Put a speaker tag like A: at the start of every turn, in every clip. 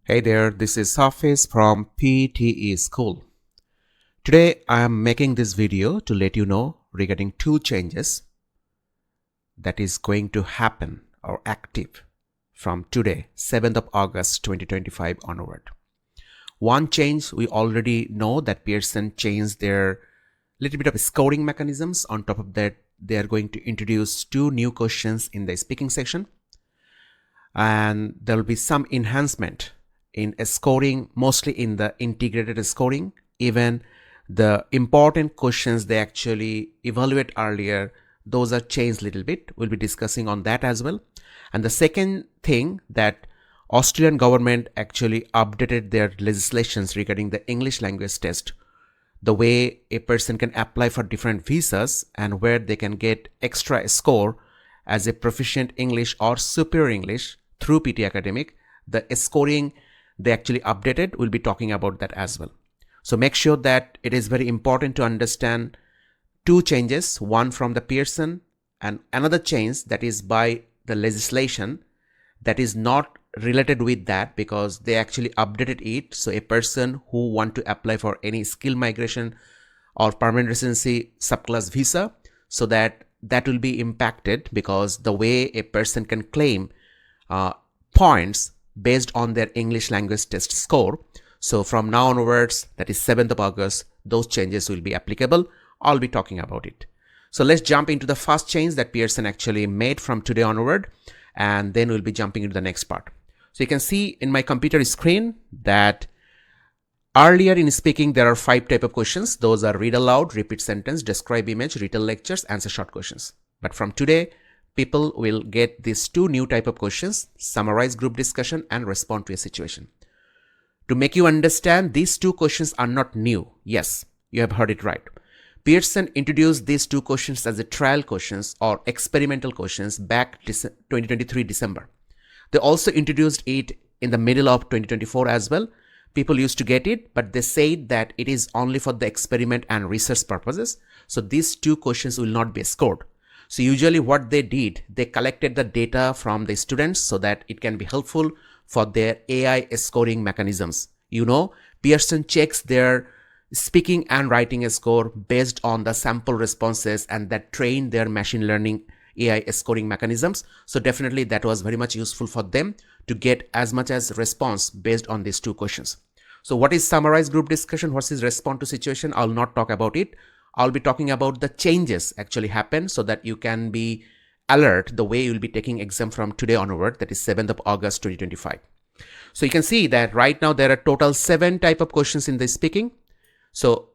A: Hey there, this is Hafiz from PTE School. Today I am making this video to let you know regarding two changes that is going to happen or active from today, 7th of August 2025 onward. One change, we already know that Pearson changed their little bit of scoring mechanisms. On top of that, they are going to introduce two new questions in the speaking section, and there will be some enhancement in scoring, mostly in the integrated scoring. Even the important questions they actually evaluate earlier, those are changed a little bit. We'll be discussing on that as well. And the second thing, that Australian government actually updated their legislations regarding the English language test, the way a person can apply for different visas and where they can get extra score as a proficient English or superior English through PTE Academic. The scoring they actually updated, we'll be talking about that as well. So make sure that it is very important to understand two changes, one from the Pearson and another change that is by the legislation that is not related with that, because they actually updated it. So a person who want to apply for any skill migration or permanent residency subclass visa, so that will be impacted, because the way a person can claim points based on their English language test score. So from now onwards, that is 7th of August, those changes will be applicable. I'll be talking about it. So let's jump into the first change that Pearson actually made from today onward, and then we'll be jumping into the next part. So you can see in my computer screen that earlier in speaking, there are 5 types of questions. Those are read aloud, repeat sentence, describe image, retell lectures, answer short questions. But from today, people will get these 2 new type of questions: summarize group discussion and respond to a situation. To make you understand, these 2 questions are not new. Yes, you have heard it right. Pearson introduced these 2 questions as a trial questions or experimental questions back 2023 December. They also introduced it in the middle of 2024 as well. People used to get it, but they said that it is only for the experiment and research purposes. So these 2 questions will not be scored. So usually what they did, they collected the data from the students so that it can be helpful for their AI scoring mechanisms. You know, Pearson checks their speaking and writing score based on the sample responses, and that train their machine learning AI scoring mechanisms. So definitely that was very much useful for them to get as much as response based on these 2 questions. So what is summarize group discussion? What is respond to situation? I'll not talk about it. I'll be talking about the changes actually happen, so that you can be alert the way you'll be taking exam from today onward, that is 7th of August 2025. So you can see that right now there are total 7 type of questions in the speaking. So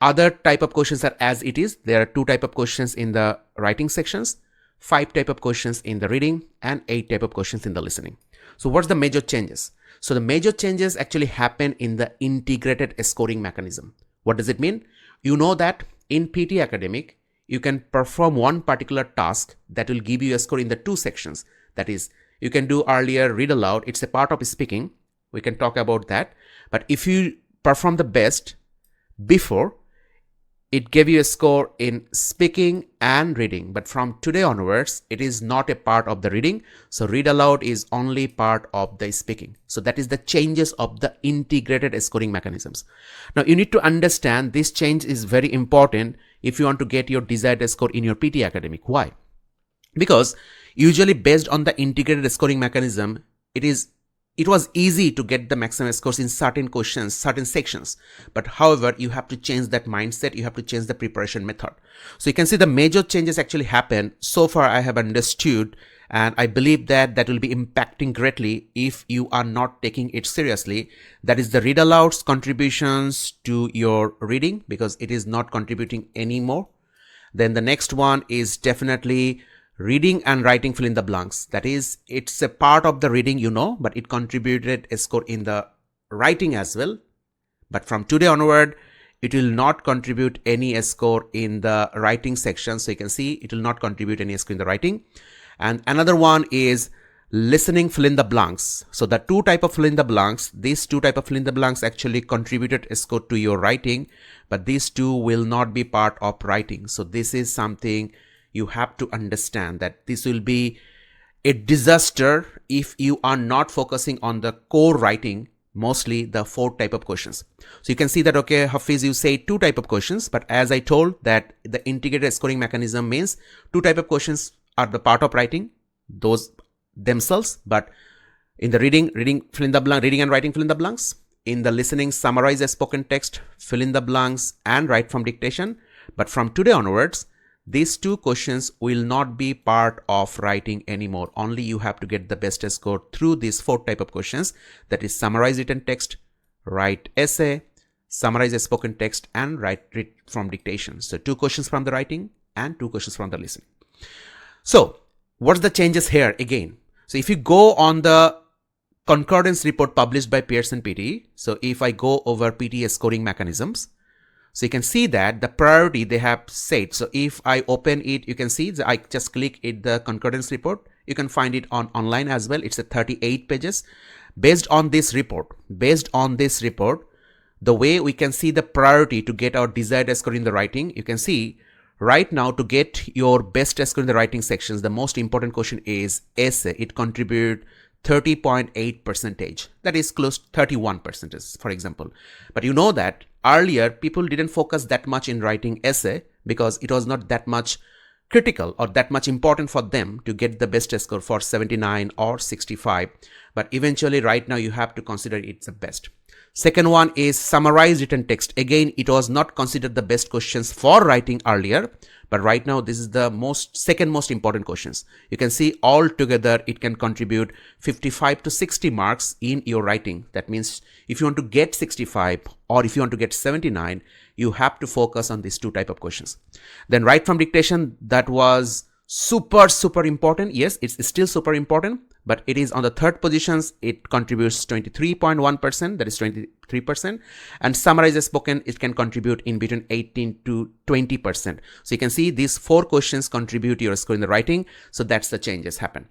A: other type of questions are as it is. There are 2 type of questions in the writing sections, 5 type of questions in the reading, and 8 type of questions in the listening. So what's the major changes? So the major changes actually happen in the integrated scoring mechanism. What does it mean? You know that in PTE Academic, you can perform one particular task that will give you a score in the 2 sections. That is, you can do earlier read aloud. It's a part of speaking. We can talk about that. But if you perform the best before, it gave you a score in speaking and reading. But from today onwards, it is not a part of the reading. So read aloud is only part of the speaking. So that is the changes of the integrated scoring mechanisms. Now you need to understand this change is very important if you want to get your desired score in your PTE Academic. Why? Because usually based on the integrated scoring mechanism, it was easy to get the maximum scores in certain questions, certain sections. But however, you have to change that mindset. You have to change the preparation method. So you can see the major changes actually happen. So far I have understood, and I believe that that will be impacting greatly if you are not taking it seriously. That is the read alouds contributions to your reading, because it is not contributing anymore. Then the next one is definitely reading and writing fill in the blanks. That is, it's a part of the reading, you know, but it contributed a score in the writing as well. But from today onward, it will not contribute any score in the writing section. So you can see it will not contribute any score in the writing. And another one is listening fill in the blanks. So the 2 type of fill in the blanks, these 2 type of fill in the blanks actually contributed a score to your writing, but these 2 will not be part of writing. So this is something you have to understand, that this will be a disaster if you are not focusing on the core writing mostly the 4 type of questions. So you can see that, okay, Hafiz, you say 2 type of questions, but as I told that the integrated scoring mechanism means 2 type of questions are the part of writing, those themselves, but in the reading fill in the blank, reading and writing fill in the blanks. In the listening, summarize a spoken text, fill in the blanks and write from dictation. But from today onwards, these 2 questions will not be part of writing anymore. Only you have to get the best score through these 4 type of questions, that is summarize written text, write essay, summarize a spoken text and write from dictation. So 2 questions from the writing and 2 questions from the listening. So what's the changes here again? So if you go on the concordance report published by Pearson PTE, so if I go over PTE scoring mechanisms, so you can see that the priority they have said. So if I open it, you can see that I just click it, the concordance report. You can find it online as well. It's a 38 pages. Based on this report, the way we can see the priority to get our desired score in the writing, you can see right now to get your best score in the writing sections, the most important question is essay. It contribute 30.8%. That is close to 31%, for example. But you know that earlier people didn't focus that much in writing essay because it was not that much critical or that much important for them to get the best score for 79 or 65. But eventually right now you have to consider it's the best. Second one is summarize written text. Again, it was not considered the best questions for writing earlier, but right now this is the second most important questions. You can see all together it can contribute 55 to 60 marks in your writing. That means if you want to get 65 or if you want to get 79, you have to focus on these 2 type of questions. Then write from dictation, that was super important. Yes, it's still super important, but it is on the 3rd positions. It contributes 23.1%, that is 23%. And summarize a spoken, it can contribute in between 18 to 20%. So you can see these 4 questions contribute to your score in the writing. So that's the changes happen.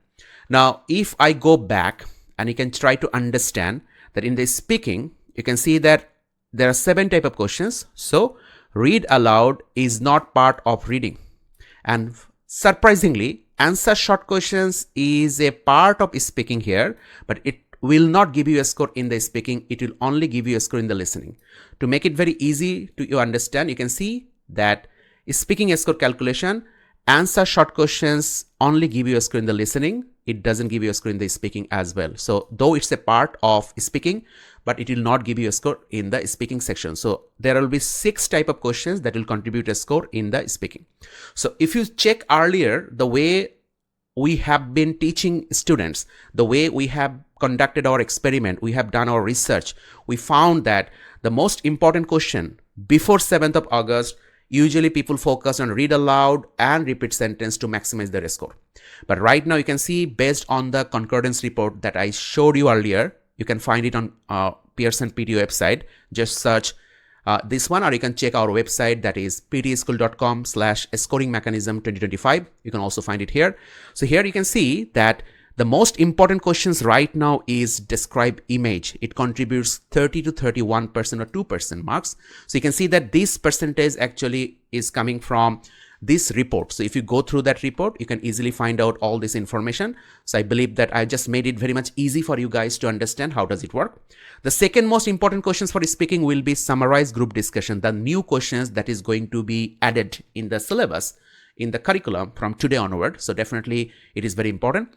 A: Now, if I go back and you can try to understand that in the speaking, you can see that there are 7 type of questions. So read aloud is not part of reading. And surprisingly, answer short questions is a part of speaking here, but it will not give you a score in the speaking. It will only give you a score in the listening. To make it very easy to you understand, you can see that speaking score calculation, answer short questions only give you a score in the listening. It doesn't give you a score in the speaking as well. So though it's a part of speaking, but it will not give you a score in the speaking section. So there will be 6 type of questions that will contribute a score in the speaking. So if you check earlier, the way we have been teaching students, the way we have conducted our experiment, we have done our research, we found that the most important question before 7th of August, usually people focus on read aloud and repeat sentence to maximize their score. But right now you can see based on the concordance report that I showed you earlier, you can find it on Pearson PTE website. Just search this one, or you can check our website, that is pteschool.com/scoring mechanism 2025. You can also find it here. So here you can see that the most important questions right now is describe image. It contributes 30 to 31% or 2% marks. So you can see that this percentage actually is coming from this report. So if you go through that report, you can easily find out all this information. So I believe that I just made it very much easy for you guys to understand how does it work. The second most important questions for speaking will be summarize group discussion, the new questions that is going to be added in the syllabus, in the curriculum from today onward. So definitely it is very important.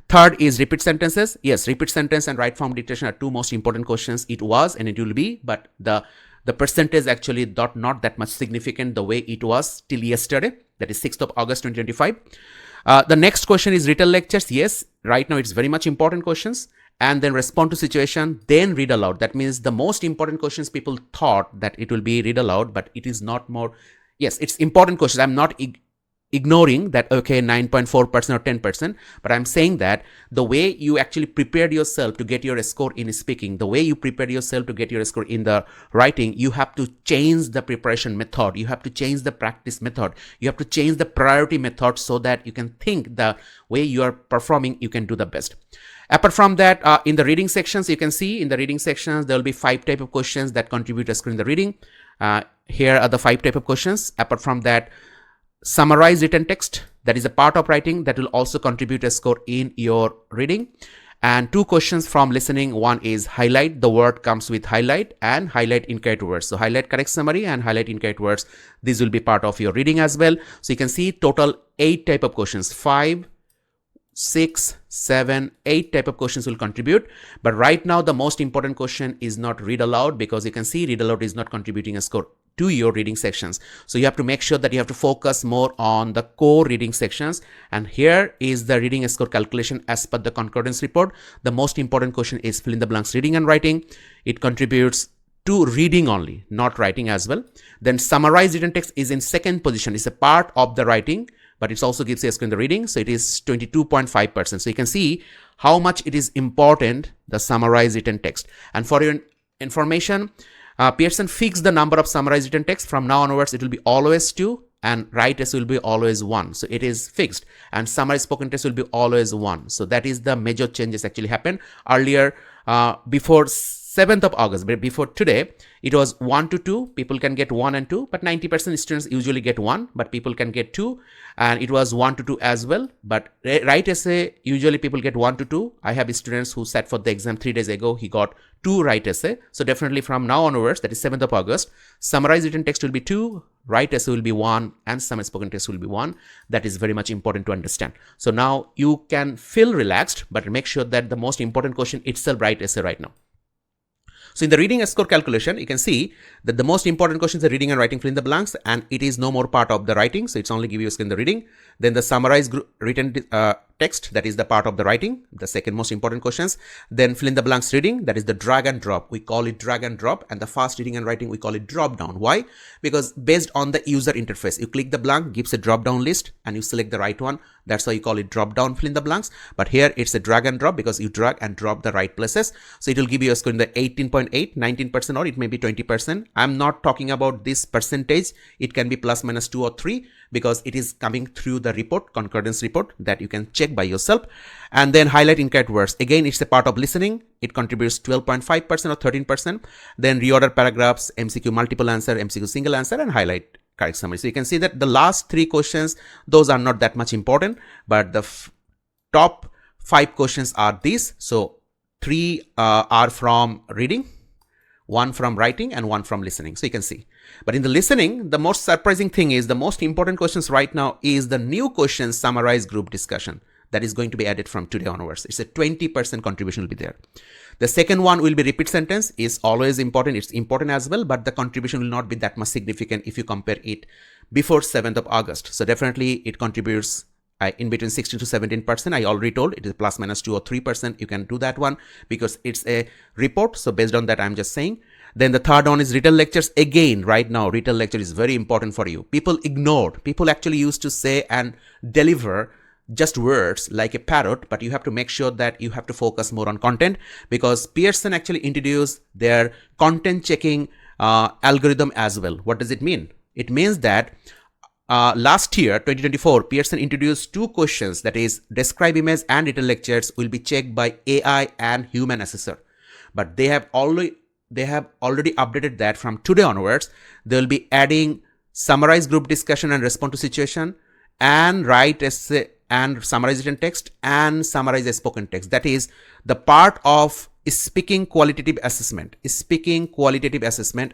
A: Third is repeat sentences. Yes, repeat sentence and write form dictation are 2 most important questions. It was and it will be, but the percentage actually not that much significant the way it was till yesterday, that is 6th of August 2025. The next question is written lectures. Yes, right now it's very much important questions. And then respond to situation, then read aloud. That means the most important questions people thought that it will be read aloud, but it is not more. Yes, it's important questions. I'm not ignoring that, okay, 9.4% or 10%, but I'm saying that the way you actually prepared yourself to get your score in speaking, the way you prepared yourself to get your score in the writing, you have to change the preparation method. You have to change the practice method. You have to change the priority method so that you can think the way you are performing, you can do the best. Apart from that, in the reading sections, you can see in the reading sections, there will be 5 type of questions that contribute a score in the reading. Here are the 5 type of questions. Apart from that, summarize written text, that is a part of writing that will also contribute a score in your reading. And 2 questions from listening. One is highlight. The word comes with highlight and highlight incorrect words. So highlight correct summary and highlight incorrect words. These will be part of your reading as well. So you can see total 8 type of questions. 5, 6, 7, 8 type of questions will contribute. But right now the most important question is not read aloud, because you can see read aloud is not contributing a score to your reading sections. So you have to make sure that you have to focus more on the core reading sections. And here is the reading score calculation as per the concordance report. The most important question is fill in the blanks reading and writing. It contributes to reading only, not writing as well. Then summarize written text is in second position. It's a part of the writing, but it also gives you a score in the reading. So it is 22.5%. So you can see how much it is important, the summarized written text. And for your information, Pearson fixed the number of summarized written text. From now onwards, it will be always 2 and write test will be always 1. So it is fixed, and summarized spoken test will be always 1. So that is the major changes actually happened. Earlier, before 7th of August, before today, it was 1 to 2. People can get 1 and 2, but 90% students usually get 1, but people can get 2. And it was 1 to 2 as well. But write essay, usually people get 1 to 2. I have students who sat for the exam 3 days ago. He got 2 write essay. So definitely from now onwards, that is 7th of August, summarized written text will be 2, write essay will be 1, and summarized spoken text will be 1. That is very much important to understand. So now you can feel relaxed, but make sure that the most important question itself write essay right now. So in the reading score calculation, you can see that the most important questions are reading and writing fill in the blanks, and it is no more part of the writing. So it's only give you a score in the reading. Then the summarized written text, that is the part of the writing, the second most important questions. Then fill in the blanks reading, that is the drag and drop. We call it drag and drop. And the fast reading and writing, we call it drop down. Why? Because based on the user interface, you click the blank, gives a drop down list, and you select the right one. That's why you call it drop down fill in the blanks. But here it's a drag and drop, because you drag and drop the right places. So it will give you a score in the 18.8, 19%, or it may be 20%. I'm not talking about this percentage. It can be plus minus 2 or 3, because it is coming through the report, concordance report, that you can check by yourself. And then highlight incorrect words. Again, it's a part of listening. It contributes 12.5% or 13%. Then reorder paragraphs, MCQ multiple answer, MCQ single answer, and highlight correct summary. So you can see that the last 3 questions, those are not that much important, but the top 5 questions are these. So 3 are from reading, 1 from writing, and 1 from listening. So you can see. But in the listening, the most surprising thing is the most important questions right now is the new questions summarized group discussion. That is going to be added from today onwards. It's a 20% contribution will be there. The second one will be repeat sentence, is always important. It's important as well, but the contribution will not be that much significant if you compare it before 7th of August. So definitely it contributes in between 16 to 17%. I already told it is plus minus 2 or 3%. You can do that one because it's a report. So based on that, I'm just saying. Then the third one is retail lectures. Again, right now, retail lecture is very important for you. People ignored. People actually used to say and deliver just words like a parrot, but you have to make sure that you have to focus more on content, because Pearson actually introduced their content checking algorithm as well. What does it mean? It means that last year, 2024, Pearson introduced 2 questions, that is describe image and retail lectures will be checked by AI and human assessor. But they have already updated that from today onwards. They will be adding summarize group discussion and respond to situation, and write essay and summarize written text, and summarize a spoken text. That is the part of speaking qualitative assessment,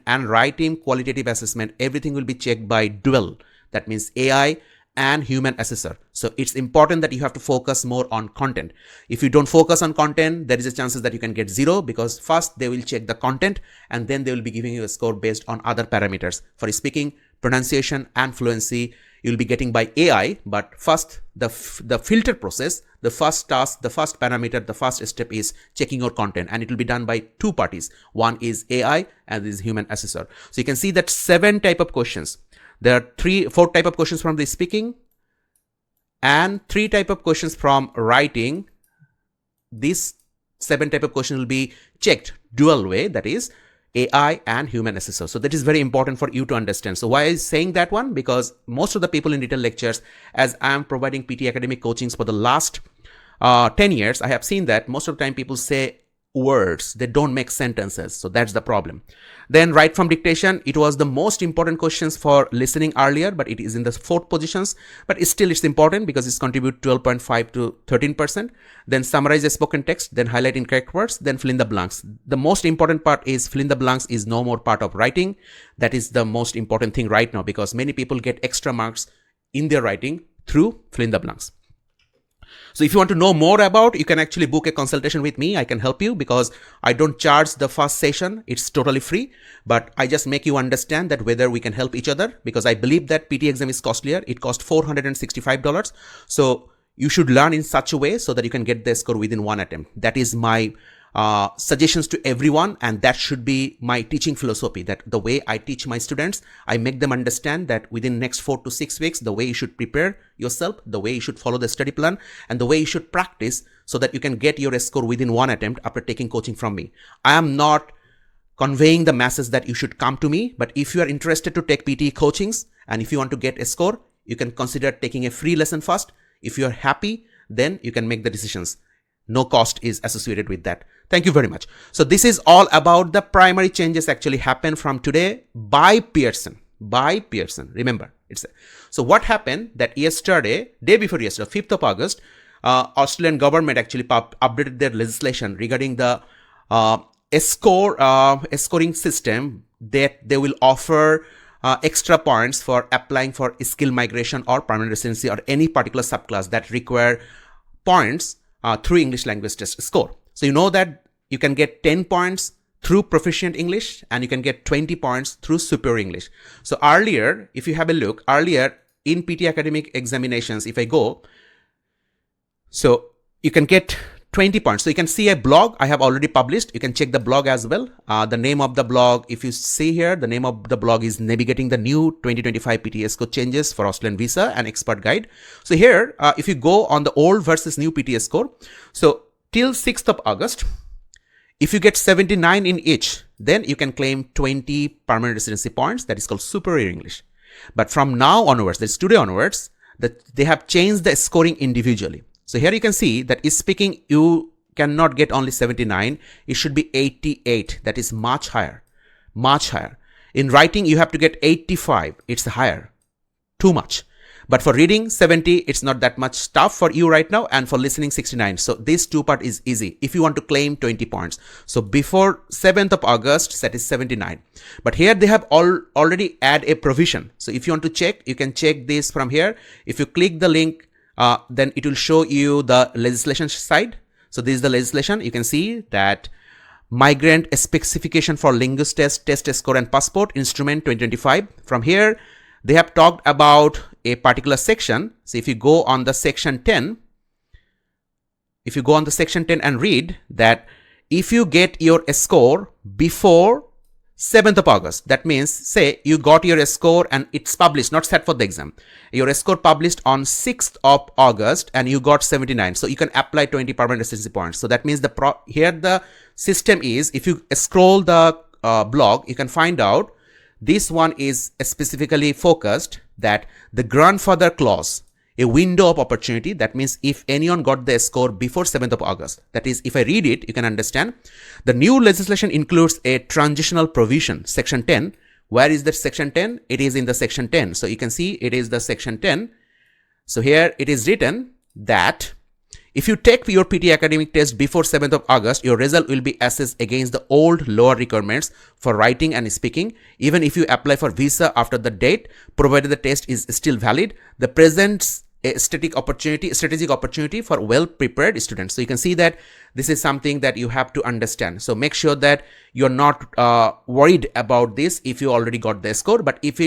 A: and writing qualitative assessment. Everything will be checked by dual. That means AI and human assessor. So it's important that you have to focus more on content. If you don't focus on content, there is a chances that you can get 0, because first they will check the content and then they will be giving you a score based on other parameters. For speaking, pronunciation, and fluency, you'll be getting by AI. But first, the filter process, the first task, the first parameter, the first step is checking your content, and it will be done by 2 parties. One is AI and this is human assessor. So you can see that 7 type of questions. There are 4 type of questions from the speaking and 3 type of questions from writing. These 7 type of questions will be checked dual way, that is AI and human assessor. So that is very important for you to understand. So why is saying that one? Because most of the people in retail lectures, as I am providing PTE Academic coachings for the last 10 years, I have seen that most of the time people say words. They don't make sentences. So that's the problem. Then right from dictation, it was the most important questions for listening earlier, but it is in the 4th positions. But still it's important because it's contribute 12.5 to 13%. Then summarize a spoken text, then highlight incorrect words, then fill in the blanks. The most important part is fill in the blanks is no more part of writing. That is the most important thing right now because many people get extra marks in their writing through fill in the blanks. So if you want to know more about, you can actually book a consultation with me. I can help you because I don't charge the first session. It's totally free, but I just make you understand that whether we can help each other because I believe that PTE exam is costlier. It costs $465. So you should learn in such a way so that you can get the score within one attempt. That is my suggestions to everyone, and that should be my teaching philosophy, that the way I teach my students, I make them understand that within next 4 to 6 weeks, the way you should prepare yourself, the way you should follow the study plan, and the way you should practice so that you can get your score within one attempt after taking coaching from me. I am not conveying the message that you should come to me, but if you are interested to take PTE coachings and if you want to get a score, you can consider taking a free lesson first. If you are happy, then you can make the decisions. No cost is associated with that. Thank you very much. So this is all about the primary changes actually happen from today by Pearson. By Pearson. Remember, so what happened that yesterday, day before yesterday, 5th of August, Australian government actually updated their legislation regarding the scoring system that they will offer extra points for applying for skill migration or permanent residency or any particular subclass that require points through English language test score. So you know that you can get 10 points through Proficient English and you can get 20 points through Superior English. So earlier, if you have a look, earlier in PTE Academic examinations, if I go, so you can get 20 points. So you can see a blog I have already published. You can check the blog as well. The name of the blog, if you see here, the name of the blog is Navigating the New 2025 PTE Score Changes for Australian Visa and Expert Guide. So here, if you go on the old versus new PTE score, so till 6th of August, if you get 79 in each, then you can claim 20 permanent residency points. That is called Superior English. But from now onwards, that's today onwards, that they have changed the scoring individually. So here you can see that in speaking, you cannot get only 79. It should be 88. That is much higher, much higher. In writing, you have to get 85. It's higher, too much. But for reading 70, it's not that much tough for you right now. And for listening 69. So this two part is easy if you want to claim 20 points. So before 7th of August, that is 79. But here they have already add a provision. So if you want to check, you can check this from here. If you click the link, then it will show you the legislation side. So this is the legislation. You can see that migrant specification for linguist test score and passport instrument 2025. From here, they have talked about a particular section. So if you go on the section 10, and read that if you get your score before 7th of August, that means say you got your score and it's published, not set for the exam. Your score published on 6th of August and you got 79. So you can apply 20 permanent residency points. So that means here the system is, if you scroll the blog, you can find out this one is specifically focused that the grandfather clause, a window of opportunity. That means if anyone got the score before 7th of August, that is, if I read it, you can understand. The new legislation includes a transitional provision, section 10. Where is that section 10? It is in the section 10. So you can see it is the section 10. So here it is written that if you take your PTE academic test before 7th of August, your result will be assessed against the old lower requirements for writing and speaking. Even if you apply for visa after the date, provided the test is still valid, the presents a strategic opportunity for well-prepared students. So you can see that this is something that you have to understand. So make sure that you're not worried about this if you already got the score. But if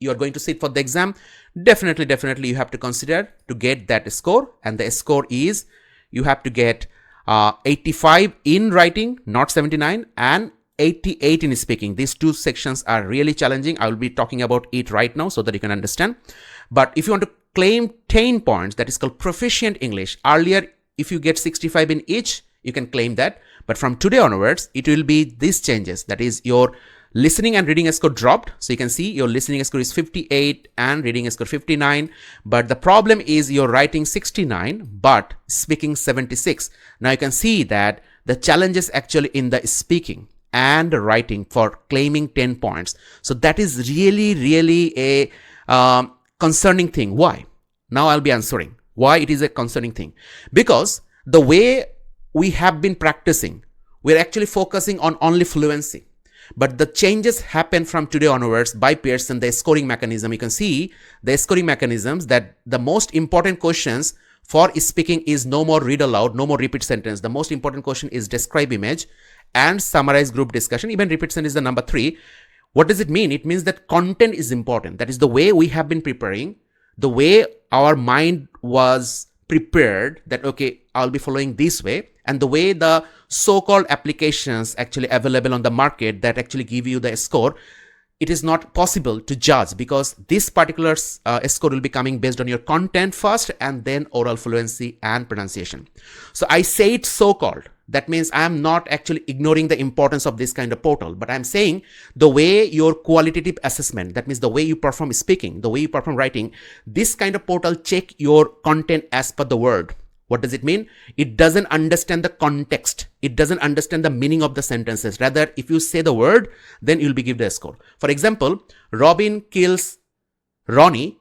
A: you're going to sit for the exam, definitely you have to consider to get that score. And the score is, you have to get 85 in writing, not 79, and 88 in speaking. These two sections are really challenging. I will be talking about it right now so that you can understand. But if you want to claim 10 points, that is called Proficient English. Earlier, if you get 65 in each, you can claim that. But from today onwards, it will be these changes. That is, your listening and reading score dropped. So you can see your listening score is 58 and reading score 59. But the problem is you're writing 69, but speaking 76. Now you can see that The challenge is actually in the speaking and writing for claiming 10 points. So that is really a concerning thing. Why? Now I'll be answering why it is a concerning thing. Because the way we have been practicing, we're actually focusing on only fluency. But the changes happen from today onwards by Pearson, the scoring mechanism. You can see the scoring mechanisms that the most important questions for speaking is no more read aloud, no more repeat sentence. The most important question is describe image and summarize group discussion. Even repeat sentence is the number 3. What does it mean? It means that content is important. That is the way we have been preparing, the way our mind was prepared that, okay, I'll be following this way, and the way the so-called applications actually available on the market that actually give you the score, it is not possible to judge because this particular score will be coming based on your content first and then oral fluency and pronunciation. So I say it so-called. That means I am not actually ignoring the importance of this kind of portal, but I'm saying the way your qualitative assessment, that means the way you perform speaking, the way you perform writing, this kind of portal check your content as per the word. What does it mean? It doesn't understand the context. It doesn't understand the meaning of the sentences. Rather, if you say the word, then you'll be given a score. For example, Robin kills Ronnie.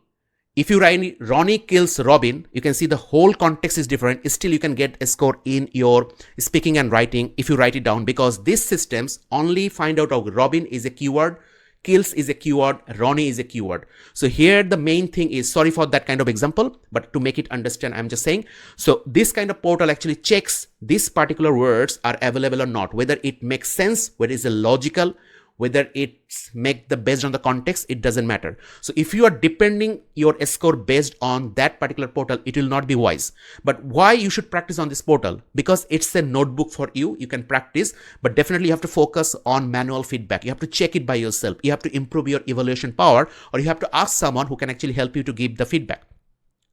A: If you write Ronnie kills Robin, you can see the whole context is different. Still, you can get a score in your speaking and writing if you write it down, because these systems only find out Robin is a keyword, kills is a keyword, Ronnie is a keyword. So here the main thing is, sorry for that kind of example, but to make it understand, I'm just saying. So this kind of portal actually checks these particular words are available or not, whether it makes sense, whether it's logical, whether it's make the based on the context, it doesn't matter. So if you are depending your score based on that particular portal, it will not be wise. But why you should practice on this portal? Because it's a notebook for you. You can practice, but definitely you have to focus on manual feedback. You have to check it by yourself. You have to improve your evaluation power, or you have to ask someone who can actually help you to give the feedback.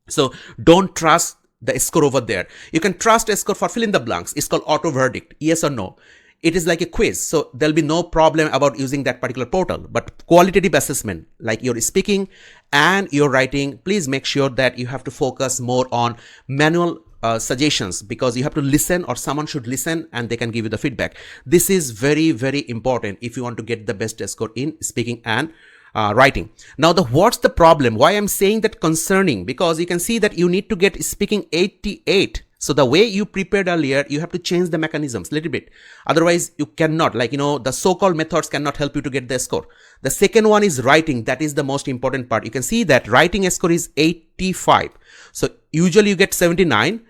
A: So don't trust the score over there. You can trust a score for fill in the blanks. It's called auto verdict, yes or no. It is like a quiz, so there'll be no problem about using that particular portal. But qualitative assessment, like your speaking and your writing, please make sure that you have to focus more on manual suggestions, because you have to listen, or someone should listen and they can give you the feedback. This is very important if you want to get the best score in speaking and writing. Now, what's the problem? Why I'm saying that concerning? Because you can see that you need to get speaking 88. So the way you prepared earlier, you have to change the mechanisms a little bit. Otherwise, you cannot, the so-called methods cannot help you to get the score. The second one is writing. That is the most important part. You can see that writing score is 85. So usually you get 79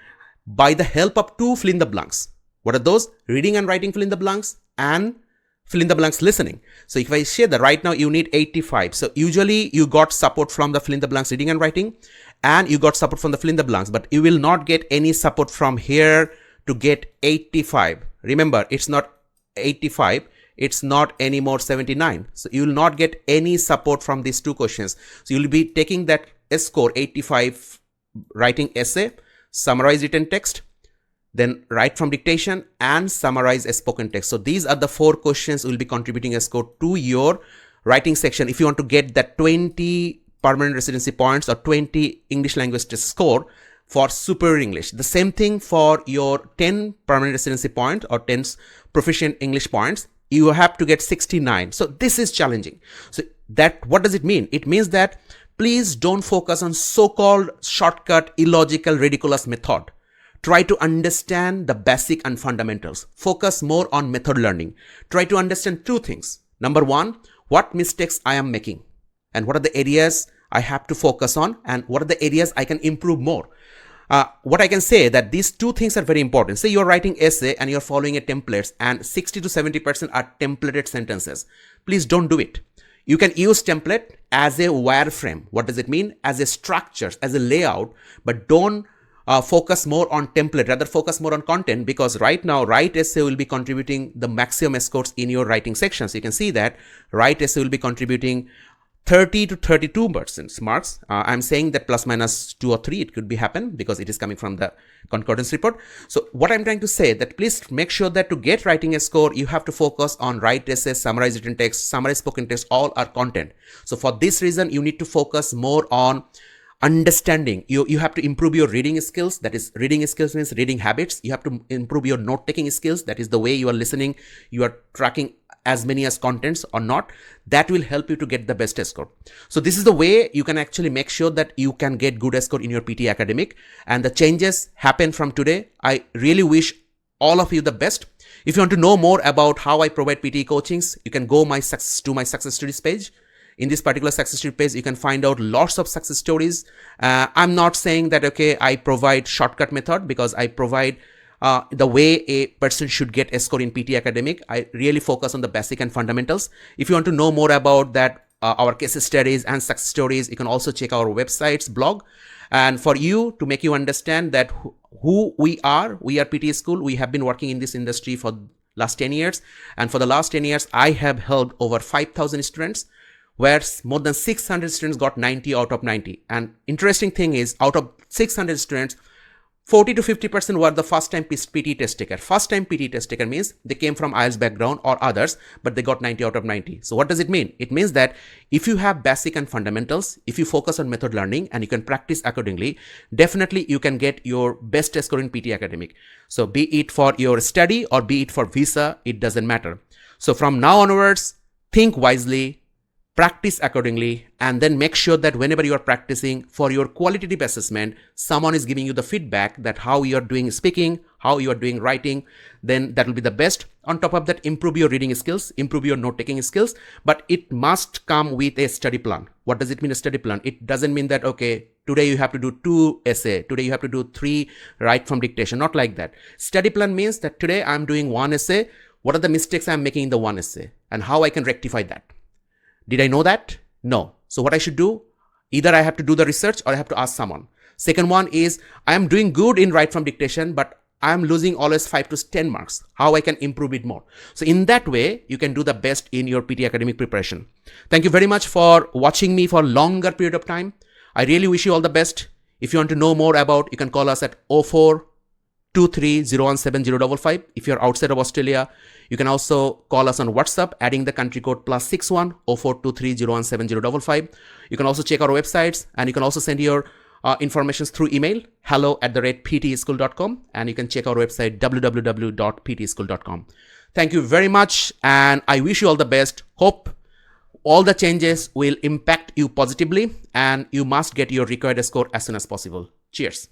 A: by the help of 2 fill in the blanks. What are those? Reading and writing fill in the blanks and fill in the blanks listening. So if I say that right now you need 85. So usually you got support from the fill in the blanks reading and writing, and you got support from the fill in the blanks, but you will not get any support from here to get 85. Remember, it's not 85. It's not anymore 79. So you will not get any support from these 2 questions. So you will be taking that score 85 writing essay, summarize written text, then write from dictation and summarize a spoken text. So these are the 4 questions will be contributing a score to your writing section if you want to get that 20 permanent residency points or 20 English language test score for superior English. The same thing for your 10 permanent residency point or 10 proficient English points. You have to get 69. So this is challenging. So that, what does it mean? It means that please don't focus on so-called shortcut, illogical, ridiculous method. Try to understand the basic and fundamentals. Focus more on method learning. Try to understand 2 things. Number 1, what mistakes I am making and what are the areas I have to focus on and what are the areas I can improve more. What I can say that these 2 things are very important. Say you're writing essay and you're following a templates and 60 to 70% are templated sentences. Please don't do it. You can use template as a wireframe. What does it mean? As a structure, as a layout, but don't focus more on template, rather focus more on content, because right now write essay will be contributing the maximum scores in your writing section. So you can see that write essay will be contributing 30 to 32% marks. I'm saying that plus minus 2 or 3 it could be happen because it is coming from the concordance report. So what I'm trying to say that please make sure that to get writing a score, you have to focus on write essay, summarize written text, summarize spoken text, all are content. So for this reason, you need to focus more on understanding. You have to improve your reading skills. That is, reading skills means reading habits. You have to improve your note taking skills. That is the way you are listening, you are tracking as many as contents or not. That will help you to get the best score. So this is the way you can actually make sure that you can get good score in your PTE Academic, and the changes happen from today. I really wish all of you the best. If you want to know more about how I provide PTE coachings, you can go to my success stories page. In this particular success story page, you can find out lots of success stories. I'm not saying that, okay, I provide shortcut method, because I provide the way a person should get a score in PTE Academic. I really focus on the basic and fundamentals. If you want to know more about that, our case studies and success stories, you can also check our website's blog. And for you, to make you understand that who we are PTE School. We have been working in this industry for last 10 years. And for the last 10 years, I have helped over 5,000 students, where more than 600 students got 90 out of 90. And interesting thing is, out of 600 students, 40 to 50% were the first time PTE test taker. First time PTE test taker means they came from IELTS background or others, but they got 90 out of 90. So what does it mean? It means that if you have basic and fundamentals, if you focus on method learning and you can practice accordingly, definitely you can get your best score in PTE Academic. So be it for your study or be it for visa, it doesn't matter. So from now onwards, think wisely, practice accordingly, and then make sure that whenever you are practicing for your qualitative assessment, someone is giving you the feedback that how you are doing speaking, how you are doing writing, then that will be the best. On top of that, improve your reading skills, improve your note taking skills, but it must come with a study plan. What does it mean, a study plan? It doesn't mean that, okay, today you have to do 2 essays, today you have to do 3 write from dictation, not like that. Study plan means that today I'm doing 1 essay, what are the mistakes I'm making in the 1 essay and how I can rectify that. Did I know that? No. So what I should do? Either I have to do the research or I have to ask someone. Second one is, I am doing good in write from dictation, but I am losing always 5 to 10 marks. How I can improve it more? So in that way, you can do the best in your PTE Academic preparation. Thank you very much for watching me for a longer period of time. I really wish you all the best. If you want to know more about, you can call us at 0423017055. If you're outside of Australia, you can also call us on WhatsApp, adding the country code +61 0423017055. You can also check our websites, and you can also send your information through email, hello@pteschool.com, and you can check our website www.pteschool.com. Thank you very much, and I wish you all the best. Hope all the changes will impact you positively, and you must get your required score as soon as possible. Cheers.